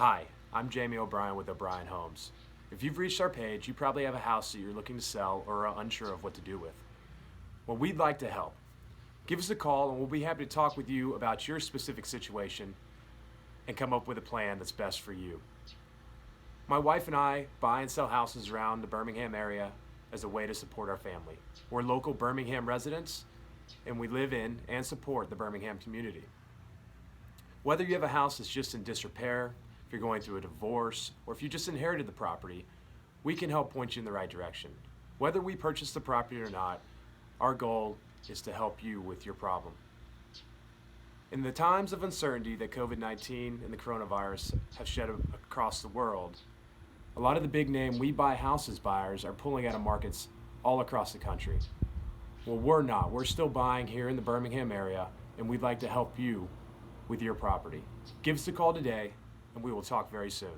Hi, I'm Jamie O'Brien with O'Brien Homes. If you've reached our page, you probably have a house that you're looking to sell or are unsure of what to do with. Well, we'd like to help. Give us a call and we'll be happy to talk with you about your specific situation and come up with a plan that's best for you. My wife and I buy and sell houses around the Birmingham area as a way to support our family. We're local Birmingham residents and we live in and support the Birmingham community. Whether you have a house that's just in disrepair, if you're going through a divorce, or if you just inherited the property, we can help point you in the right direction. Whether we purchase the property or not, our goal is to help you with your problem. In the times of uncertainty that COVID-19 and the coronavirus have shed across the world, a lot of the big name we buy houses buyers are pulling out of markets all across the country. Well, we're not. We're still buying here in the Birmingham area, and we'd like to help you with your property. Give us a call today, and we will talk very soon.